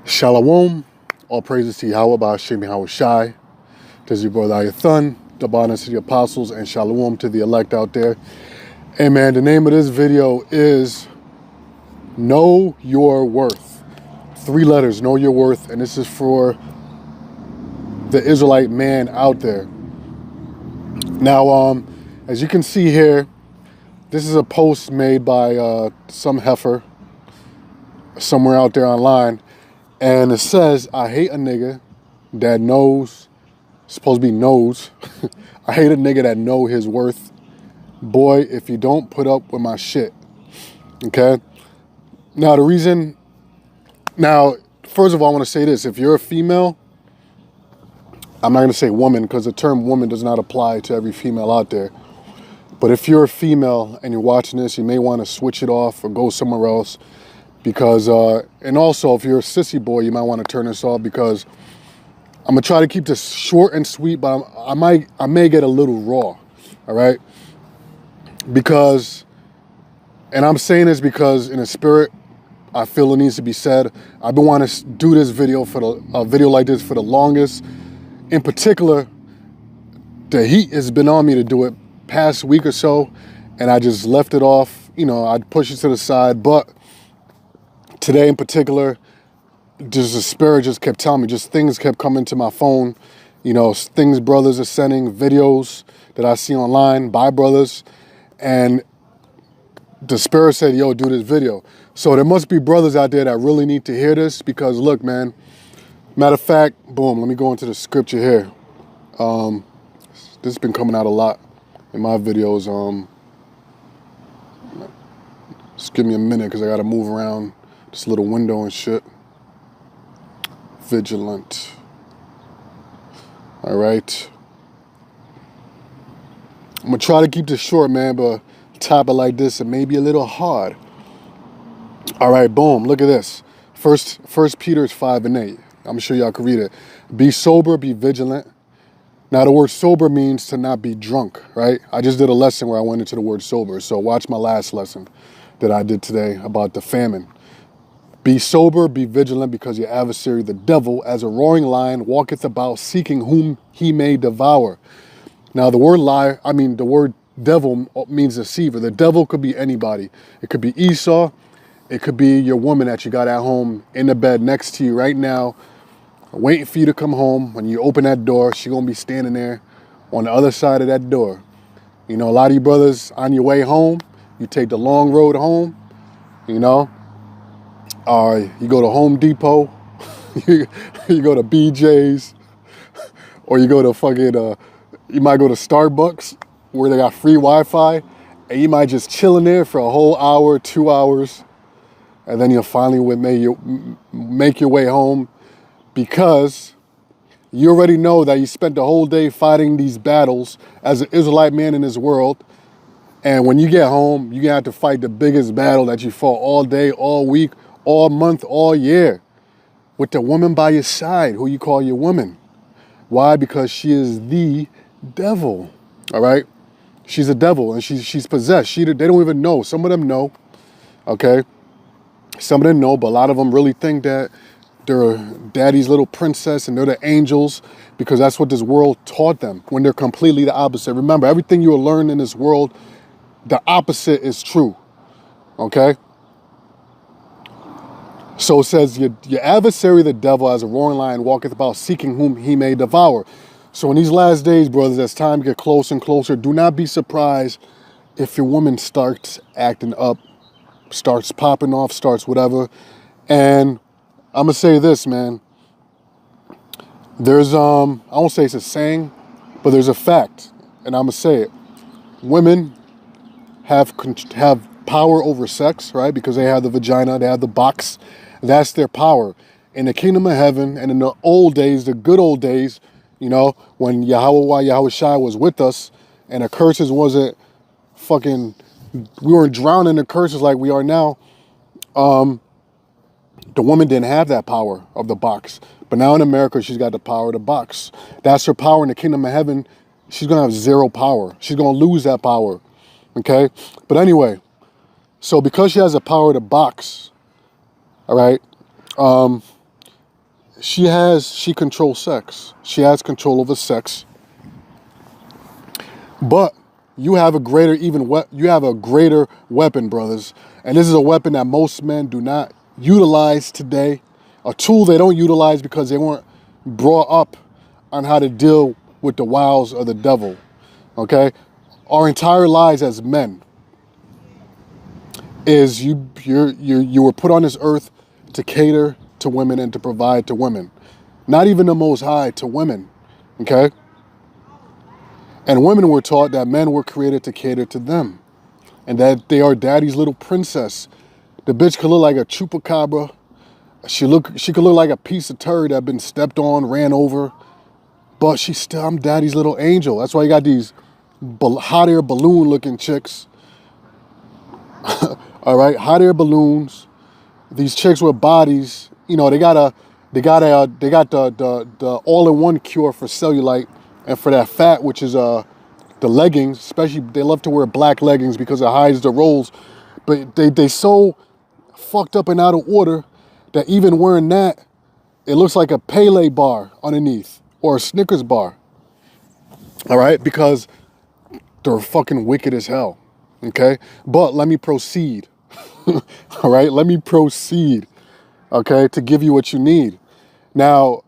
Shalom, all praises to Yahweh, Ba'ashem Yahweh Shai. This is your brother Ayathan, the bonus to the apostles, and shalom to the elect out there. Hey man, the name of this video is Know Your Worth. 3 letters, Know Your Worth, and this is for the Israelite man out there. Now, as you can see here, this is a post made by some heifer somewhere out there online. And it says, I hate a nigga that knows, supposed to be knows. I hate a nigga that know his worth. Boy, if you don't put up with my shit. Okay? Now, first of all, I want to say this. If you're a female, I'm not going to say woman because the term woman does not apply to every female out there. But if you're a female and you're watching this, you may want to switch it off or go somewhere else. Because, and also if you're a sissy boy, you might want to turn this off because I'm going to try to keep this short and sweet, but I may get a little raw, all right? Because, and I'm saying this because in the spirit, I feel it needs to be said. I've been wanting to do this video a video like this for the longest. In particular, the heat has been on me to do it past week or so, and I just left it off. You know, I'd push it to the side, but today in particular, just the spirit just kept telling me, just things kept coming to my phone, you know, things brothers are sending, videos that I see online by brothers, and the spirit said, yo, do this video. So there must be brothers out there that really need to hear this because look, man, matter of fact, boom, let me go into the scripture here. This has been coming out a lot in my videos. Just give me a minute because I got to move around this little window and shit. Vigilant. All right. I'm going to try to keep this short, man, but top it like this, it may be a little hard. All right, boom. Look at this. First Peter 5:8. I'm sure y'all can read it. Be sober, be vigilant. Now, the word sober means to not be drunk, right? I just did a lesson where I went into the word sober. So watch my last lesson that I did today about the famine. Be sober, be vigilant, because your adversary, the devil, as a roaring lion, walketh about seeking whom he may devour. Now, the word devil means deceiver. The devil could be anybody. It could be Esau. It could be your woman that you got at home in the bed next to you right now, waiting for you to come home. When you open that door, she's going to be standing there on the other side of that door. You know, a lot of you brothers on your way home, you take the long road home, you know. You go to Home Depot, you go to BJ's, or you go to you might go to Starbucks where they got free Wi-Fi, and you might just chill in there for a whole hour, 2 hours, and then you'll finally make your way home because you already know that you spent the whole day fighting these battles as an Israelite man in this world. And when you get home, you're going to have to fight the biggest battle that you fought all day, all week, all month, all year, with the woman by your side, who you call your woman. Why? Because she is the devil, all right? She's a devil, and she's possessed. They don't even know. Some of them know, okay? Some of them know, but a lot of them really think that they're daddy's little princess and they're the angels because that's what this world taught them when they're completely the opposite. Remember, everything you will learn in this world, the opposite is true, okay? So it says, your adversary, the devil, as a roaring lion, walketh about seeking whom he may devour. So in these last days, brothers, as time get closer and closer, do not be surprised if your woman starts acting up, starts popping off, starts whatever. And I'm going to say this, man. There's, I won't say it's a saying, but there's a fact, and I'm going to say it. Women have power over sex, right? Because they have the vagina, they have the box. That's their power. In the kingdom of heaven and in the old days, the good old days, you know, when Yahweh Shai was with us and the curses wasn't we weren't drowning in the curses like we are now, the woman didn't have that power of the box. But now in America, she's got the power of the box. That's her power. In the kingdom of heaven, she's going to have 0 power. She's going to lose that power, okay? But anyway, so because she has the power of the box, all right, she controls sex. She has control over sex. But you have a greater weapon, brothers. And this is a weapon that most men do not utilize today. A tool they don't utilize because they weren't brought up on how to deal with the wiles of the devil. Okay? Our entire lives as men is you were put on this earth to cater to women and to provide to women. Not even the Most High, to women. Okay? And women were taught that men were created to cater to them. And that they are daddy's little princess. The bitch could look like a chupacabra. She could look like a piece of turd that had been stepped on, ran over. But I'm daddy's little angel. That's why you got these hot air balloon looking chicks. All right, hot air balloons. These chicks with bodies, they got the all-in-one cure for cellulite and for that fat, which is the leggings. Especially they love to wear black leggings because it hides the rolls. But they so fucked up and out of order that even wearing that, it looks like a Pele bar underneath or a Snickers bar. All right, because they're fucking wicked as hell. Okay, but let me proceed. All right, let me proceed. Okay, to give you what you need. Now,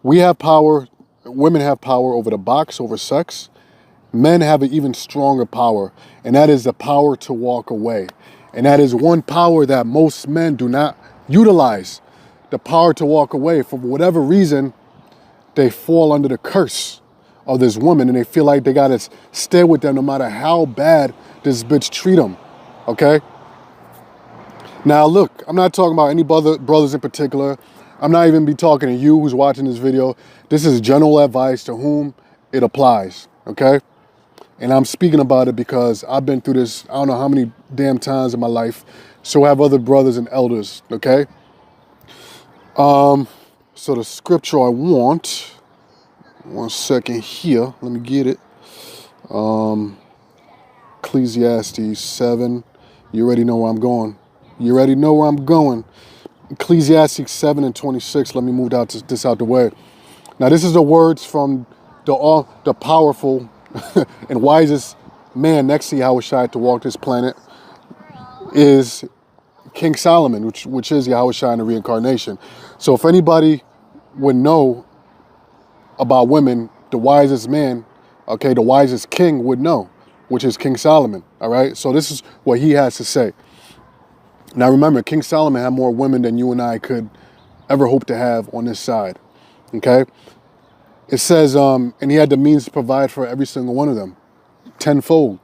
we have power. Women have power over the box, over sex. Men have an even stronger power, and that is the power to walk away. And that is one power that most men do not utilize. The power to walk away. For whatever reason, they fall under the curse of this woman, and they feel like they gotta stay with them no matter how bad this bitch treat them. Okay? Now look, I'm not talking about any brothers in particular. I'm not even be talking to you who's watching this video. This is general advice to whom it applies. Okay? And I'm speaking about it because I've been through this I don't know how many damn times in my life. So have other brothers and elders. Okay? So the scripture I want, one second here, let me get it. Ecclesiastes 7. You already know where I'm going. You already know where I'm going. Ecclesiastes 7 and 26. Let me move this out the way. Now this is the words from the powerful and wisest man next to Yahushua to walk this planet is King Solomon, which is Yahushua in the reincarnation. So if anybody would know about women, the wisest man, okay, the wisest king would know, which is King Solomon, all right? So this is what he has to say. Now remember, King Solomon had more women than you and I could ever hope to have on this side, okay? It says, and he had the means to provide for every single one of them, tenfold.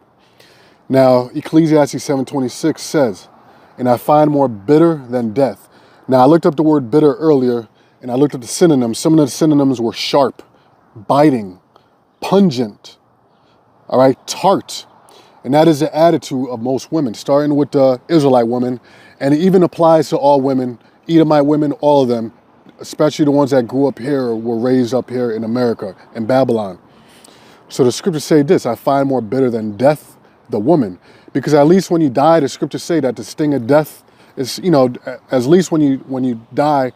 Now, Ecclesiastes 7:26 says, and I find more bitter than death. Now, I looked up the word bitter earlier, and I looked at the synonyms. Some of the synonyms were sharp, biting, pungent, all right, tart. And that is the attitude of most women, starting with the Israelite woman. And it even applies to all women, Edomite women, all of them, especially the ones that grew up here or were raised up here in America, in Babylon. So the scriptures say this, I find more bitter than death, the woman. Because at least when you die, the scriptures say that the sting of death is, at least when you die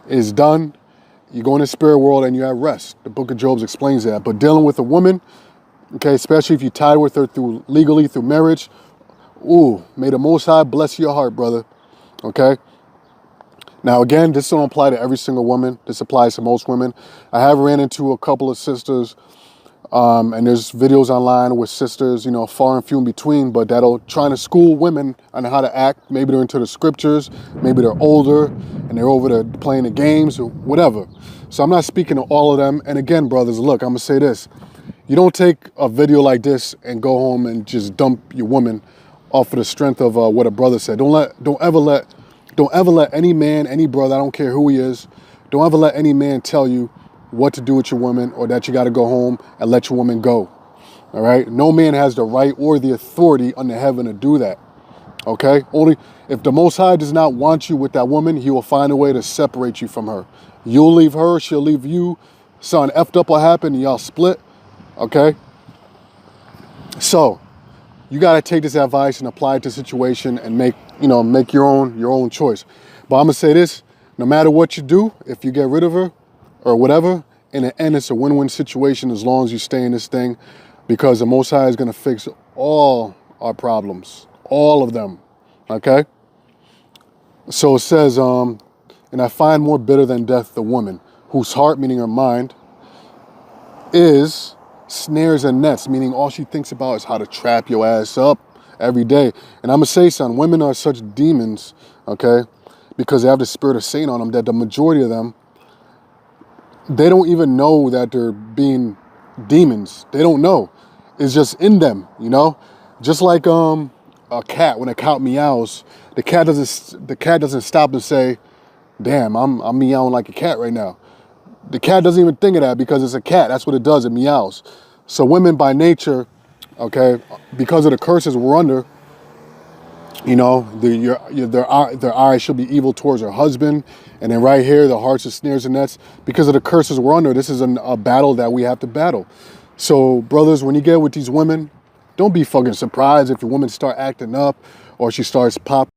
is done, you go in the spirit world and you have rest. The book of Job explains that. But dealing with a woman, okay, especially if you tied with her legally through marriage, ooh, may the Most High bless your heart, brother. Okay? Now, again, this don't apply to every single woman. This applies to most women. I have ran into a couple of sisters, and there's videos online with sisters, far and few in between, but that'll trying to school women on how to act. Maybe they're into the scriptures, maybe they're older, and they're over there playing the games or whatever. So I'm not speaking to all of them. And again, brothers, look, I'm going to say this. You don't take a video like this and go home and just dump your woman off of the strength of what a brother said. Don't ever let any man, any brother, I don't care who he is, don't ever let any man tell you what to do with your woman or that you got to go home and let your woman go. All right? No man has the right or the authority under heaven to do that. Okay? Only if the Most High does not want you with that woman, he will find a way to separate you from her. You'll leave her, she'll leave you. Something effed up will happen and y'all split. Okay? So, you got to take this advice and apply it to the situation and make your own choice. But I'm going to say this, no matter what you do, if you get rid of her or whatever, in the end, it's a win-win situation as long as you stay in this thing, because the Most High is going to fix all our problems, all of them, okay? So it says, and I find more bitter than death the woman, whose heart, meaning her mind, is snares and nets, meaning all she thinks about is how to trap your ass up every day. And I'm going to say something, women are such demons, okay, because they have the spirit of Satan on them, that the majority of them, they don't even know that they're being demons. They don't know. It's just in them, you know? Just like a cat, when a cat meows, the cat doesn't stop and say, damn, I'm meowing like a cat right now. The cat doesn't even think of that because it's a cat. That's what it does, it meows. So women by nature, okay, because of the curses we're under, you know, their eyes should be evil towards her husband. And then right here, the hearts are snares and nets. Because of the curses we're under, this is a battle that we have to battle. So, brothers, when you get with these women, don't be fucking surprised if your women start acting up or she starts popping.